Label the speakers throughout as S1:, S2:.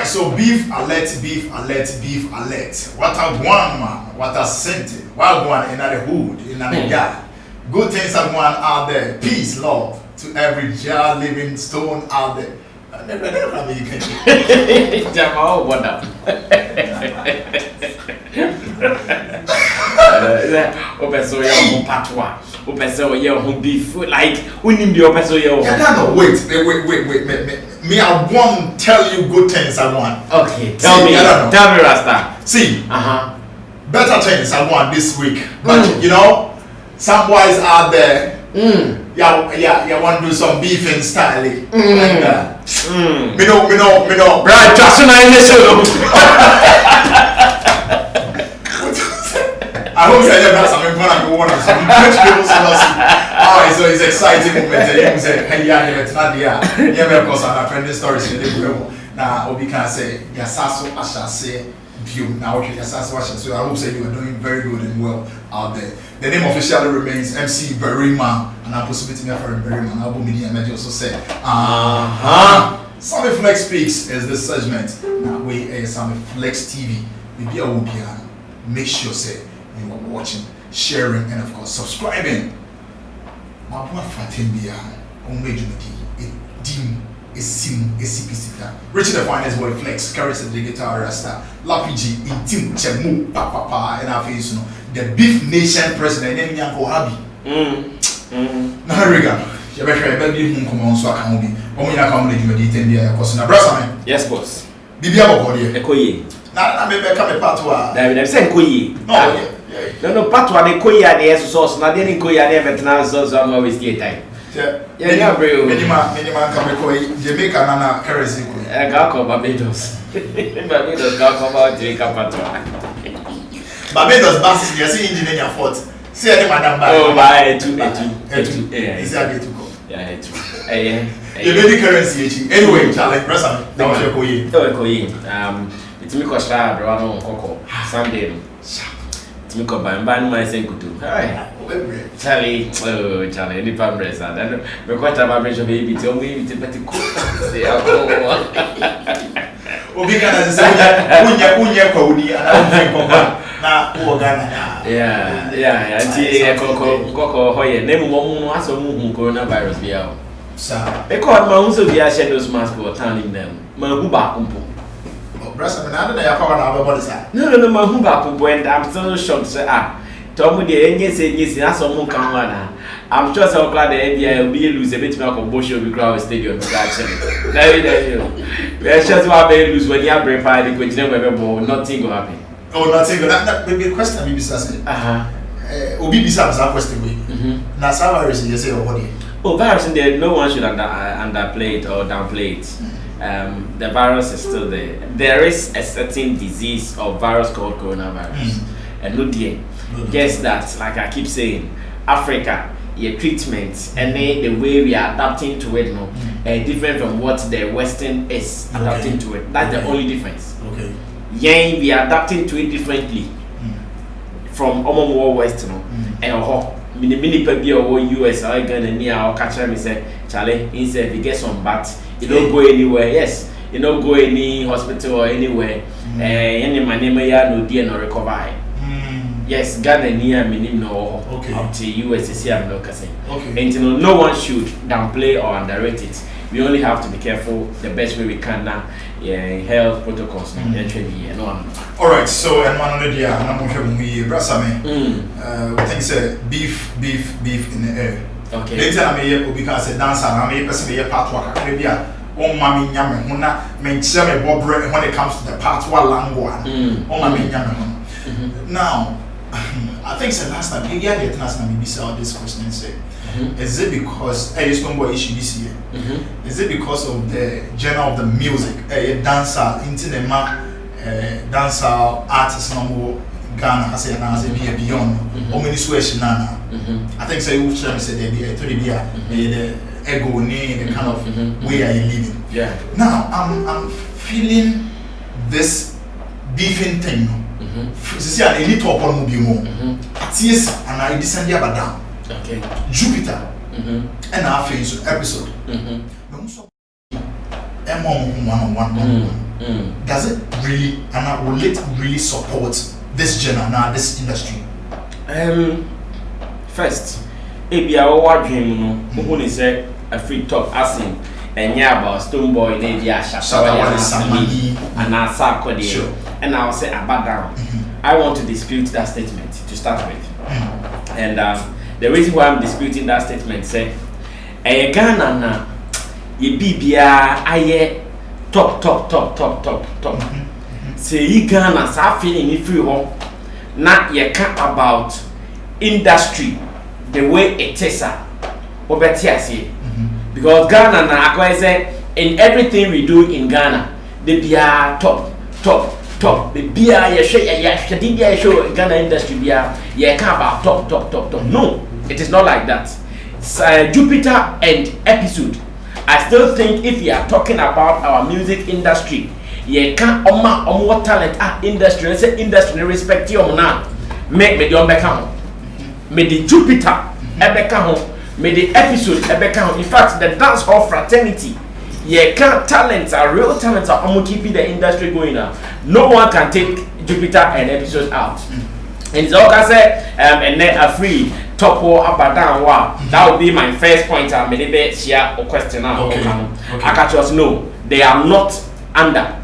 S1: right, so beef alert. What a one man, what a scent. What one in the hood, in the yard. Good things are going out there. Peace, love to every jar living stone out there.
S2: Jamal, what up? Opeso your patois. Opeso your home beef. Like, we need the opeso your.
S1: Wait. Me, I won't tell you good things I want.
S2: Okay, tell me, Rasta.
S1: See, better things I want this week. But you know, some boys out there, yeah, want to do some beefing style. Me know.
S2: Right, just in the show.
S1: I hope you have something fun and go on and some great people so it's exciting moment. You say, hey, yeah, it's not the yeah, because I'm friendly stories in the room. Now, Obi can say, yes, I shall say, view. Now, okay, yes, so I hope say you are doing very good and well out there. The name officially remains MC Berima, and I'm possibly to me for Berima. And I'll be and also say, Sammy Flex Speaks is this segment. Now, we are Sammy Flex TV. Maybe I will be on. Make sure, say, you are watching, sharing, and of course, subscribing. My boy Fatimbi, Richard the Finest Boy Flex, carries the guitar rasta, Lapiji, Intim, Chemu, Papa, and our face, the Beef Nation president, and Yanko Habi. Nahariga, you better be home come on so I can be. When I come to you, India, because Brassaman.
S2: Yes, boss.
S1: Bibia Body,
S2: Ekoye.
S1: Now, I may become a patois.
S2: David, I'm Koye. No, patois, the Koye, the sauce, not any Koye, never transfers on always the time. Yeah, bro.
S1: Minimum come Jamaica, Nana, Kerosene.
S2: I got Barbados. Barbados got about Jamaica patois.
S1: Barbados Basses, you see engine in your foot. See any madam.
S2: Oh, my, two.
S1: Is that way to go?
S2: Yeah,
S1: you baby currency. Anyway, Charlie, press on. That was your Koye.
S2: It's me Costa, Brano, Coco, Sunday. It's me Coba, and Ban my Senkutu. Charlie, any families. I don't know. But what about baby? Tell me, it's a pretty cool. Yeah, Coco, Hoya, name one was a coronavirus. Because my own severe shadows mask were turning them. Mahuba Kumpo.
S1: No,
S2: Mahuba Kumpo, and I'm so shocked. Tell me the yes, that's all more come on. I'm just so glad the NBA will be lose a bit more of Bush will grow stadium. There's just what they lose when you have brain fire, the question whether nothing will happen.
S1: Oh, nothing. That will be a question. Maybe Sassy. Obi Bissas are question. Now, some virus, you say,
S2: oh, virus in there, no one should underplay it or downplay it. The virus is still there. There is a certain disease or virus called coronavirus. And no dear. Guess that, like I keep saying, Africa, your treatment and the way we are adapting to it, different from what the Western is adapting to it. That's the only difference.
S1: Okay.
S2: Yeah, we are adapting to it differently from Omo West, and mini baby or US or Ghana near or catch me say, Charlie, if you get some bats, you don't go anywhere. Yes, you don't go any hospital or anywhere. Any my name no dear no recover. Yes, Ghana near minimum no up to US I'm not saying. And no one should downplay or underrate it. We only have to be careful the best way we can now. Health protocols.
S1: Alright, so and one on the day, I'm Brassame. Things say beef in the air.
S2: Okay.
S1: Later, I may because a dancer, I may personally a part work, Caribbean. Oh, mammy, yammy, Huna, mention a bob when it comes to the part one language. Oh, mammy, yammy. Now, I think the last time you get to ask me this question and say, is it because I used to go issue this year? Is it because of the genre of the music, a dancer, intimate dancer, artist, no Ghana, I say, now, be beyond, or many swears, Nana. I think so. You should say, there be a the ego, the kind of way I living.
S2: Yeah.
S1: Now, I'm feeling this beefing thing. See, I need to open mobile more. Yes, and I descend here down.
S2: Okay.
S1: Jupiter. And our face episode. One. Does it really, and will it really support this genre now, this industry?
S2: First, if you are watching, who is a free talk asking, and yeah, about Stonebwoy, maybe I shall and I saw Cody, and I'll say about down. I want to dispute that statement to start with. And the reason why I'm disputing that statement say, a Ghana na ye bibia aye top. Say ye Ghana sa feeling if you ho na ye can about industry the way it is because Ghana na akwa say in everything we do in Ghana they be top. The beer ye show Ghana industry beer ye can about top. No, it is not like that. Jupiter and Episode, I still think if you are talking about our music industry, you can't what talent industry, let's say industry respect you now. Make me the Beckham, me the Jupiter Beckham, me the Episode Beckham. In fact, the dance hall fraternity, you can't talents are real talents are keeping the industry going now. No one can take Jupiter and Episode out. And so I say, and then a free top or up and down. Wow, that would be my first point. I'm maybe share or question now. Okay. I can just know they are not under,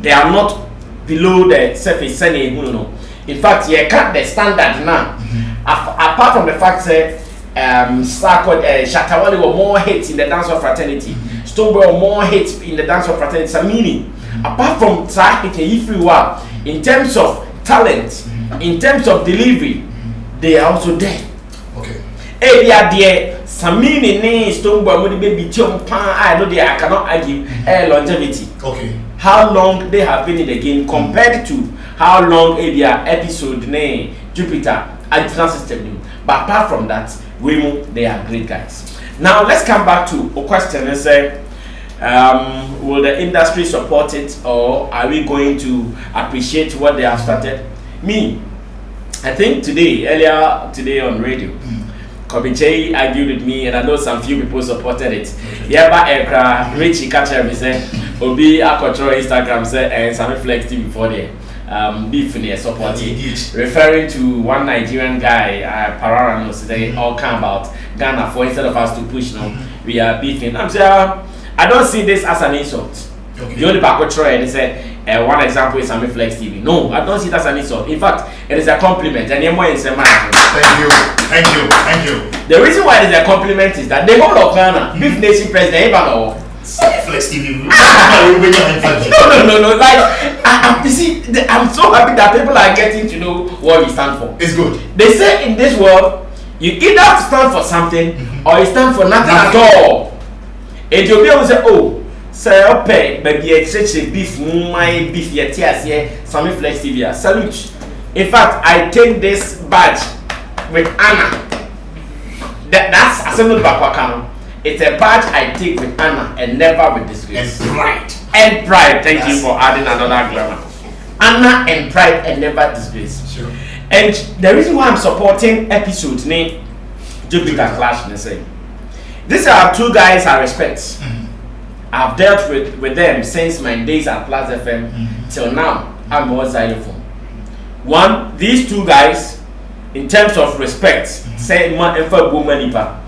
S2: they are not below the surface. No. In fact, you cut the standard now. Apart from the fact that Shatawale were more hits in the dance of fraternity, Stonebwoy were more hits in the dance of fraternity. So meaning, apart from that, if you are in terms of talent. In terms of delivery, they are also there.
S1: Okay.
S2: Hey, yeah, dear, Samini name Stonebwoy would be I know I cannot argue longevity.
S1: Okay.
S2: How long they have been in the game compared to how long Episode name Jupiter additional system. But apart from that, they are great guys. Now let's come back to a question and say, will the industry support it, or are we going to appreciate what they have started? Me, I think earlier today on radio, Kobiche argued with me, and I know some few people supported it. Yeah, but Richie catcher me say, Obi Akotro Instagram say, and some Flex TV before there. Beef in supporting, referring to one Nigerian guy, Parara, they all come about Ghana for instead of us to push now, we are beefing. I'm saying, I don't see this as an insult. Okay. The only Bakotro and they say, one example is Sami Flex TV. No, I don't see that as an insult. In fact, it is a compliment. And you're more in Thank you. The reason why it is a compliment is that the whole of Ghana, Beef Nation President, even
S1: Flex TV.
S2: No. Like, I'm so happy that people are getting to know what we stand for.
S1: It's good.
S2: They say in this world, you either stand for something or you stand for nothing at all. And you'll be able to say, oh, say, okay, maybe exchange beef, my beef, here, Sami Flex TV. Salute. In fact, I take this badge with Anna. That's a simple backward. It's a badge I take with Anna and never with disgrace. And pride. Thank you for adding another grammar. Anna and pride and never disgrace.
S1: Sure.
S2: And the reason why I'm supporting Episode name Jupiter Clash, they say, these are two guys I respect. I've dealt with them since my days at Plus FM till now. I'm more xylophone. One, these two guys, in terms of respect, say man and for woman papa.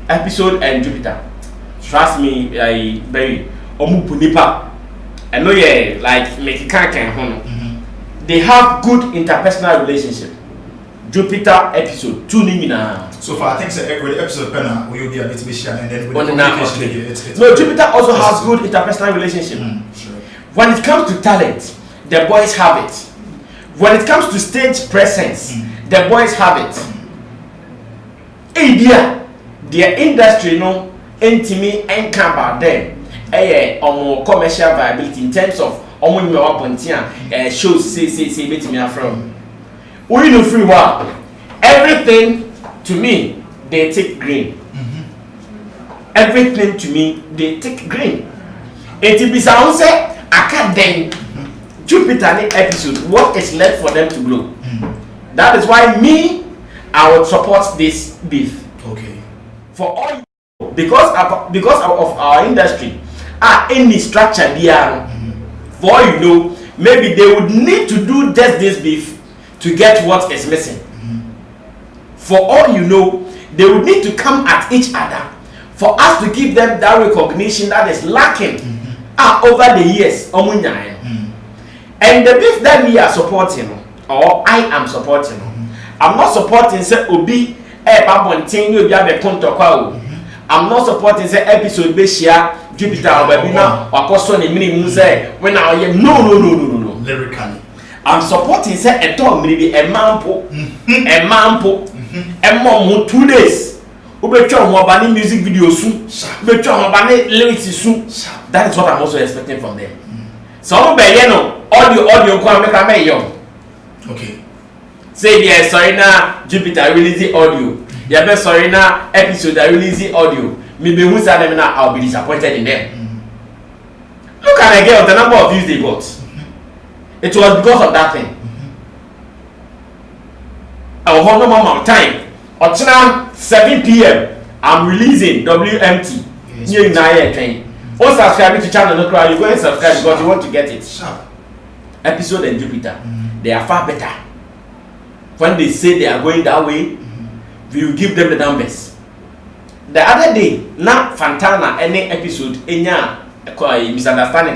S2: Episode and Jupiter. Trust me, I very omupunipa. I know like make they have good interpersonal relationship. Jupiter Episode tuning in.
S1: So far, I think with Episode Penna will be a bit mission and then with
S2: the no, Jupiter also has good interpersonal relationship.
S1: Sure.
S2: When it comes to talent, the boys have it. When it comes to stage presence, the boys have it. Their industry, intimate and come about them. Commercial viability in terms of shows say me from. We know free work. Everything to me they take green. Everything to me they take green. It be sound say I can't then Jupiter Episode. What is left for them to blow? That is why I would support this beef.
S1: Okay.
S2: For all because of our industry, any structure there. For all you know, maybe they would need to do just this beef to get what is missing. For all you know, they would need to come at each other for us to give them that recognition that is lacking over the years. And the beef that we are supporting, or I am supporting, I'm not supporting say Obi I'm not supporting say episode be share Jupiter or Babina or Coson and minimum say when I am no.
S1: Lyrically.
S2: I'm supporting say a dog maybe a mampo, a mom 2 days. Ubechon music video soon, Ubechon lyrics soon. That is what I'm also expecting from them. Some audio come make young.
S1: Okay.
S2: Say yeah, sorry now Jupiter release audio. Yeah, be sorry now episode I release audio. Maybe who say them now I'll be disappointed in them. Look at again the number of views they got. It was because of that thing. I will hold no more time. Or 7 p.m. I'm releasing WMT. Yes. Or subscribe to channel, you go and subscribe because you want to get it.
S1: Sharp.
S2: Episode and Jupiter, they are far better. When they say they are going that way, we will give them the numbers. The other day, now Fantana any episode, misunderstanding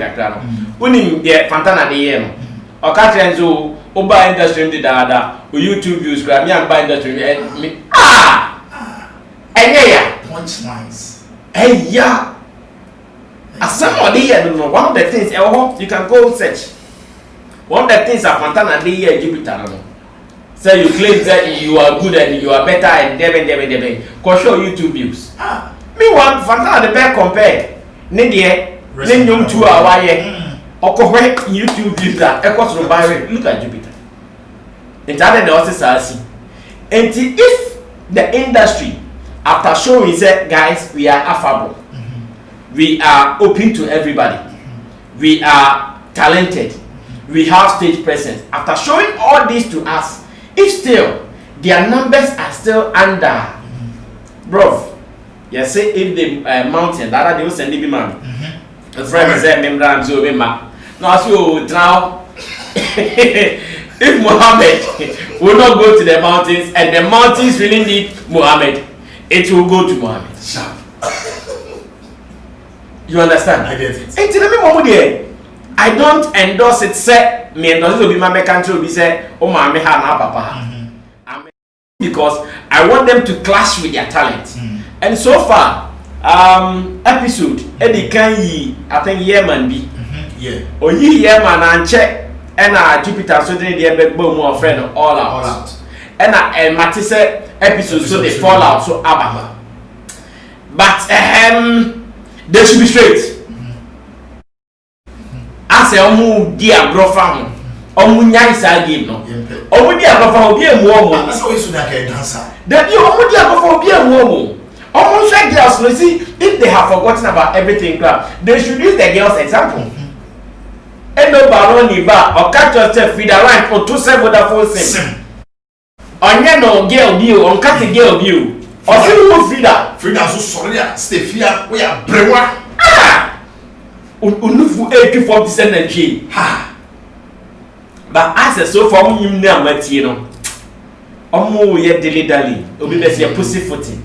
S2: Unim the Fantana the year. Or Catrenzo, Oba industry did that, YouTube views, grab me and buy industry.
S1: Punchlines.
S2: Hey, yeah. As somebody here, one of the things, you can go search. One of the things that Fantana the year Jupiter. So you claim that you are good and you are better and debe. Cause show YouTube views. Meanwhile, Fantana the best compared. Nidia, Ninyum 2 hour YouTube views that equals to look at Jupiter. It's other the also and if the industry after showing said guys we are affable, we are open to everybody, we are talented, we have stage presence. After showing all this to us, if still their numbers are still under, bro, you say if the mountain that they will send the man. A friend said, "Member, so member." Now, so now, if Muhammad will not go to the mountains and the mountains really need Muhammad, it will go to Muhammad. You understand?
S1: I get it.
S2: I don't endorse it. Say me endorse it to be my country. Be say, oh my me ha na papa. Because I want them to clash with their talent. And so far, episode Eddie Kanyi, I think Yeman be.
S1: Yeah.
S2: Or ye Yeman and check. And Jupiter so they be more friend all out. And Matisse episode so they fall out so abba. But they should be straight. As a dear brother, Omunya is a game no. Omudia brother be a woman.
S1: That's always like a dancer.
S2: That you Omudia brother be a woman. Almost like girls, you see, if they have forgotten about everything, they should use the girls' example. And no baroni bar or catch yourself with a line or 2 7 with a full sim. Onye no girl view, on cat a girl view. Or see who Frida.
S1: Frida so sorry, stay fear, we are brewa.
S2: Unufu 84% energy. But as a so far, you know, Matino. Omo ye dilly dally, obi be say pussyfooting.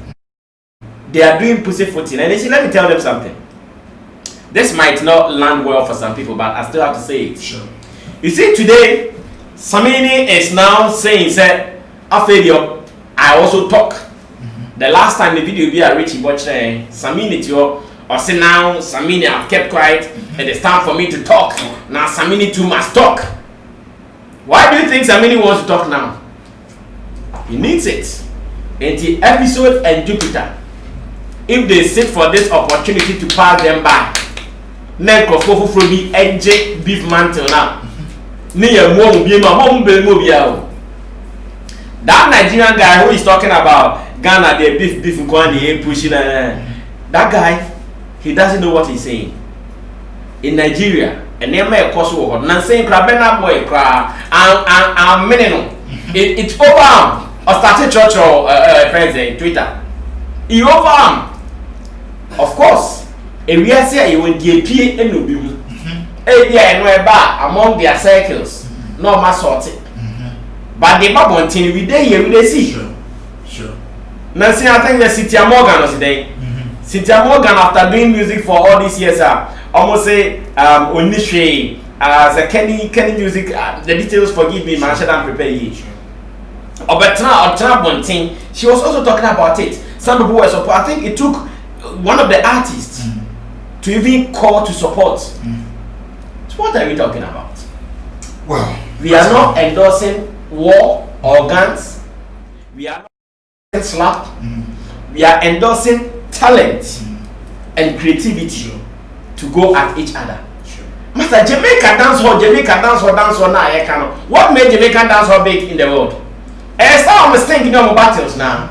S2: They are doing pussyfooting, and let me tell them something. This might not land well for some people, but I still have to say it.
S1: Sure.
S2: You see, today, Samini is now saying, "Said, Afedio, I also talk." The last time the video be a Richie watched Samini to or say now Samini have kept quiet, and it's time for me to talk. Now Samini too must talk. Why do you think Samini wants to talk now? He needs it. In the episode and Jupiter, if they sit for this opportunity to pass them by, Nenko from the NJ beef mantle now. Near mom be my mom be mobile. That Nigerian guy who is talking about Ghana, the beef going pushing that guy, he doesn't know what he's saying. In Nigeria, and they may cost over. Nancy Crabena boy cry and minimum. It's over. Or started church or friends in Twitter. He over. Of course, we are saying when the PA and no be among their circles, no mass sorted. But the Babon team we day here, we they see.
S1: Sure.
S2: Nancy, I think the Cynthia Morgan was today. Cynthia Morgan, after doing music for all these years, almost say, Onishe, as a Kenny music, the details, forgive me, man, I should prepare you. Obetra Bonting, she was also talking about it. Some people were support. I think it took one of the artists to even call to support. So what are we talking about?
S1: Well,
S2: we are not endorsing war or guns. We are not endorsing slap. We are endorsing talent and creativity to go at each other. Master, Jamaica dance hall now. What made Jamaican dance hall big in the world? And some of thinking of battles now.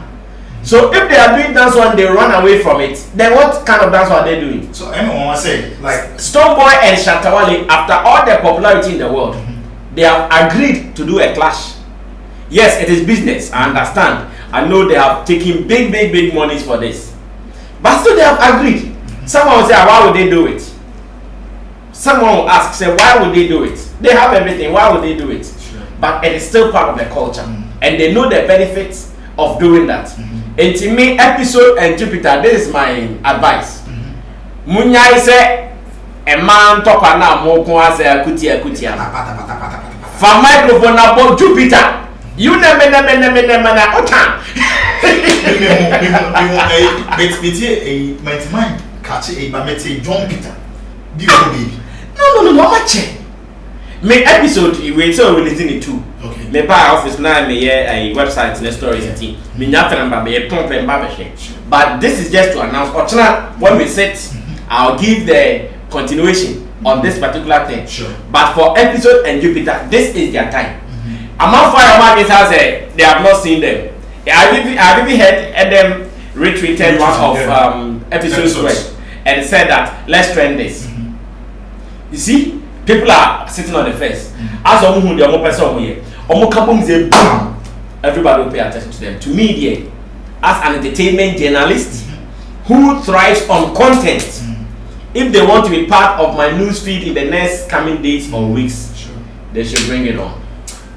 S2: So if they are doing dance hall and they run away from it, then what kind of dance hall are they doing?
S1: So anyone want to say like
S2: Stonebwoy and Shatta Wale, after all their popularity in the world, they have agreed to do a clash. Yes, it is business. I understand. I know they have taken big monies for this, but still they have agreed. Someone will say, why would they do it? Someone will ask, say, why would they do it? They have everything. Why would they do it?
S1: Sure.
S2: But it is still part of the culture, and they know the benefits of doing that. And to me, Episode and Jupiter, this is my advice. Munya is a man talk now more as a kutia. For microphone about Jupiter, you never otan.
S1: Catch a Mamete John Peter. Baby.
S2: No, much. Me Episode, you wait so releasing it too.
S1: Okay.
S2: Me buy office now, me a website in the story city. Me nothing but me a pump and barbershop. But this is just to announce. When we sit, I'll give the continuation on this particular thing.
S1: Sure.
S2: But for Episode and Jupiter, this is their time. Among Fireman has they have not seen them. I've even heard them retweeted one of Episode's work and said that let's trend this. You see, people are sitting on the fence. As who the person here, boom, everybody will pay attention to them. To me, as an entertainment journalist who thrives on content, if they want to be part of my news feed in the next coming days or weeks, they should bring it on.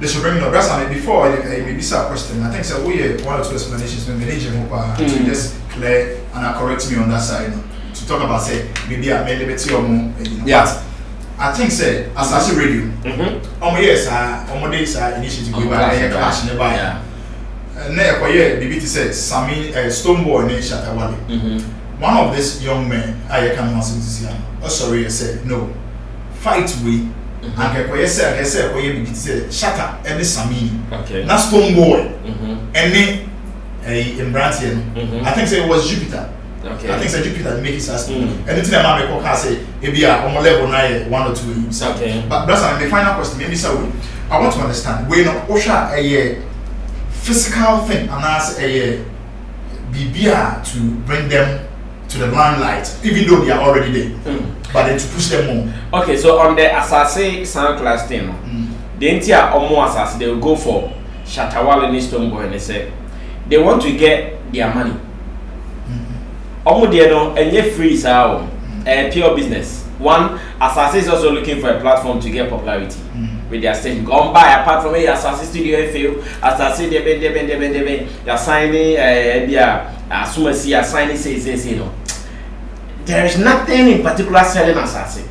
S1: They should bring it on. That's before maybe a question. I think so. We one or two explanations. When to just clear and correct me on that side to talk about say maybe I made liberty or more.
S2: Yeah.
S1: I think say as radio. Yes, days initiative we buy a clash nearby. Yeah. Na BBT said Sami Stonebwoy and Shatta Wale. One of these young men I can sorry I said no. Fight we and I say BBT said Shatta and Sami. Okay. Na Stonebwoy. And then in Brantian. I think say it was Jupiter. Okay. I think say Jupiter make it as anything I make can say maybe on level 9 1 or 2. Okay. But that's the final question. Maybe so I want to understand we not Osha a physical thing and as a BBR to bring them to the limelight, even though they are already there, but then to push them more.
S2: Okay, so on the Asase sound class thing, the entire Omo Asase, they will go for Shatta Wale and Stonebwoy and they say they want to get their money. Omo Dieno and free is our pure business. One, Asase is also looking for a platform to get popularity with their station. Go on buy apart from Asase Studio FAO, Asase they are signing Sumasi are signing say no. There is nothing in particular selling Asase.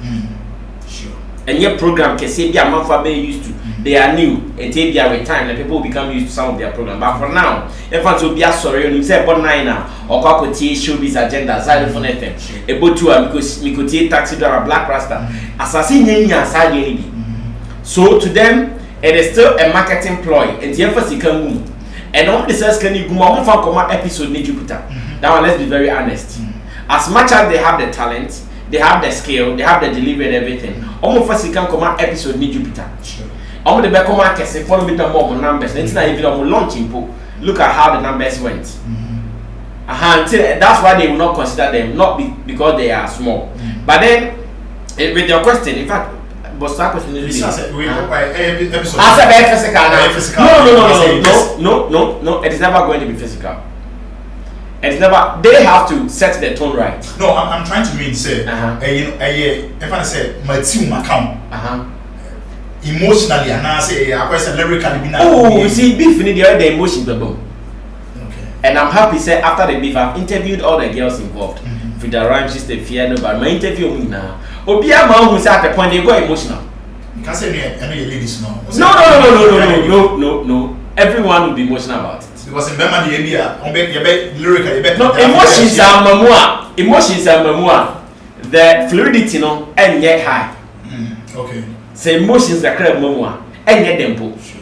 S1: Sure.
S2: And your program can say be a month for used to. They are new and take their time and people become used to some of their programs. But for now, if I to be a sorry, you say about 9 now or Kakoti showbiz agenda, aside from anything. About 2 because we could take taxi driver Black Rasta. Assassin aside any. So to them, it is still a marketing ploy and the emphasis can move. And all the says can you go on for episode need Jupiter. Now let's be very honest. As much as they have the talent, they have the skill, they have the delivery and everything. Almost first can come episode need Jupiter. Sure. I'm the back of my case, follow me the more numbers. It's not even on launching. Look at how the numbers went. That's why they will not consider them, not because they are small. But then, with your question, in fact, but that question is really. No, it is never going to be physical. It's never. They have to set the tone right.
S1: No, I'm trying to mean say, if I say my team account, emotionally, and I say I say lyrically.
S2: Oh, you see, beef in the emotion, the boom.
S1: Okay.
S2: And I'm happy. Say after the beef, I've interviewed all the girls involved. With the rhyme sister, Fiona, but my interview me now. Obia man who at the point they go emotional.
S1: You can't say any ladies no.
S2: No. Everyone will be emotional about it.
S1: Because in Bema the area, lyrical,
S2: no, emotions are memoir. Emotions are memoir. The fluidity no and yet high.
S1: Okay.
S2: So emotions are crab memoir and yet tempo.
S1: Sure.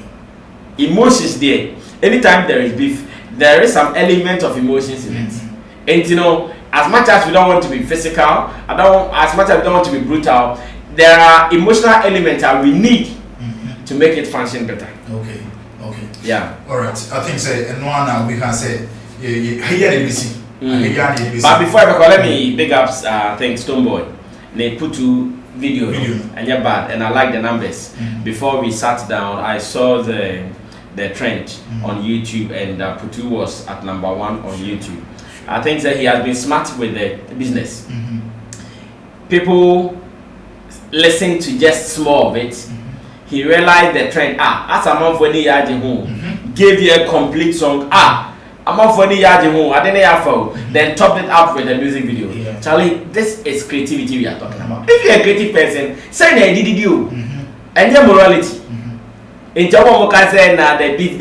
S2: Emotions there. Anytime there is beef, there is some element of emotions in it. And you know, as much as we don't want to be physical, as much as we don't want to be brutal, there are emotional elements that we need to make it function better.
S1: Okay.
S2: Yeah.
S1: All right. I think say and one now we can say here ABC.
S2: But before I go, let me big ups. Thanks Stoneboy. They put to video and yeah bad, and I like the numbers. Before we sat down, I saw the trend on YouTube, and Putu was at #1 on YouTube. I think that he has been smart with the business. People listen to just small of it. He realized the trend. As a man for the yard home, gave you a complete song. A man for the yard home. I didn't have then topped it up with a music video.
S1: Yeah.
S2: Charlie, this is creativity we are talking about. If you're a creative person, say the DDD and your morality. In Java, can say na the beef.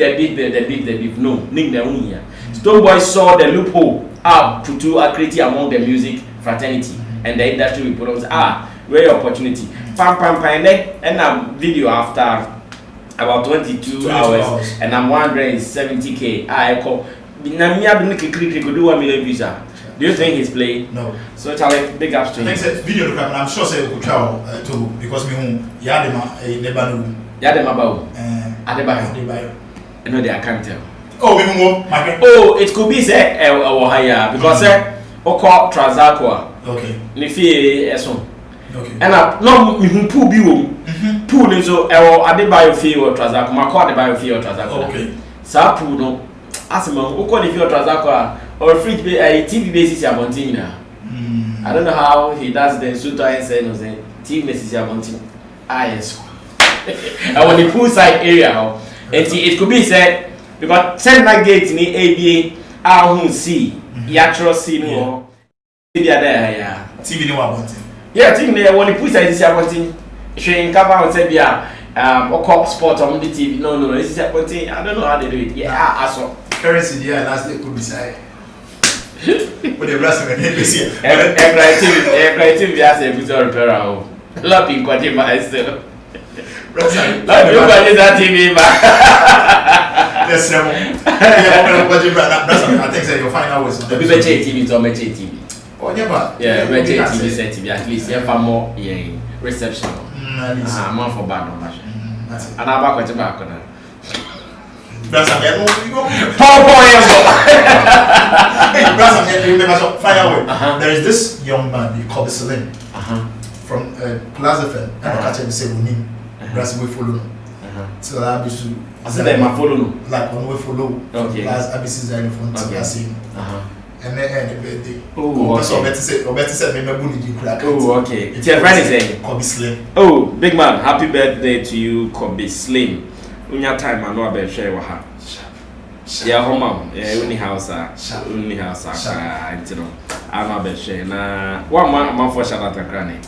S2: No, ning the only here. Stoneboy saw the loophole. Putu are creative among the music fraternity and the industry we put on. Very opportunity. Pam, and a video after about 22 hours, and I'm 170K. I call. Do you think he's playing?
S1: No.
S2: So Charlie, big ups to him.
S1: Video I'm sure say could travel too because me Yadema Nebanu.
S2: Yadema Bao. Adebayo. I know they can't tell.
S1: Oh,
S2: it could be say higher because Oko Transacoa.
S1: Okay.
S2: Nifi Eson.
S1: Okay.
S2: And no pool be pool is Adebayo fee or Transaco, Mako Adebayo fee or Transaco.
S1: Okay.
S2: Sa pool no. Asima, Oko if you're Transaco or fridge be a TV basis Yamontina. I don't know how he does the Suta and say no say TV basis Yamontina. Yes. I want the poolside area. And it could be said because Senna Gate in ABA, I won't see Yatro see no. Maybe there, yeah.
S1: TV no about it.
S2: Yeah, I think they want to put this about it. Showing cover and say, yeah, or cop sport on the TV. No, this is about it. I don't know how they do it. Yeah, I saw.
S1: Currency, yeah, last day could be side. With the rest of it,
S2: creativity as a visual repair. Love in Quatima still.
S1: Love
S2: you that TV, man.
S1: Yes, I think that you'll find out ways.
S2: The TV to Meche TV.
S1: Oh, yeah,
S2: Meche TV set TV at least. Yeah, for more reception. Man for bad on that. And I'm back with back on that.
S1: There is this young man, you call Salim, from Plaza Fen, and I catch him say, we need Brass we follow. So I be to.
S2: I said that my follow.
S1: Like on we follow.
S2: Okay.
S1: Last ABC is phone to see. And then the birthday.
S2: Oh,
S1: so better say me bully you crack.
S2: Oh, okay. It's your friend is saying.
S1: Kobe Slim.
S2: Oh, big man, happy birthday to you, Kobe Slim. Unya time I know about share with her. Yeah, home, yeah, only house, you know. I'm not bad share. Now, 1 month for shout out to Granny.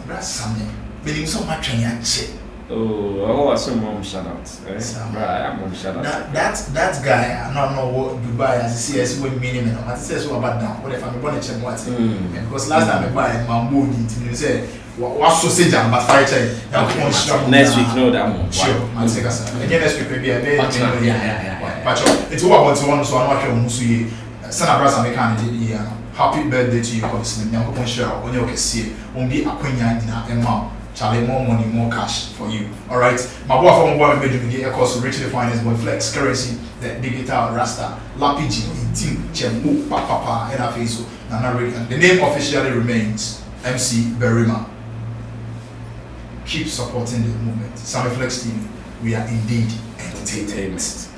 S1: That's something. Meaning so much in your shit.
S2: Oh, I was some mom shout out. Right, I'm mom shout out.
S1: That guy, I don't know what Dubai as a CS with meaning. I say so about that. What if I'm born in Chemwat? Because last time I buy Mambo, you say, what sausage and but fire chain.
S2: Next week, no, that one.
S1: Sure, I'll take us. Again, next week, maybe I may.
S2: Yeah.
S1: But it's all about one, so I'm not sure Musuye. Sana Brasa Mechanic, happy birthday to you, obviously. Young share on your see, won't be a queen and Emma. Charlie, more money, more cash for you. Alright. My boy from Boy made you get course richly finance boy flex currency, the digital rasta, lapiji, team, chemu, papa, and a face. The name officially remains MC Berima. Keep supporting the movement. Sammy Flex team, we are indeed entertainment.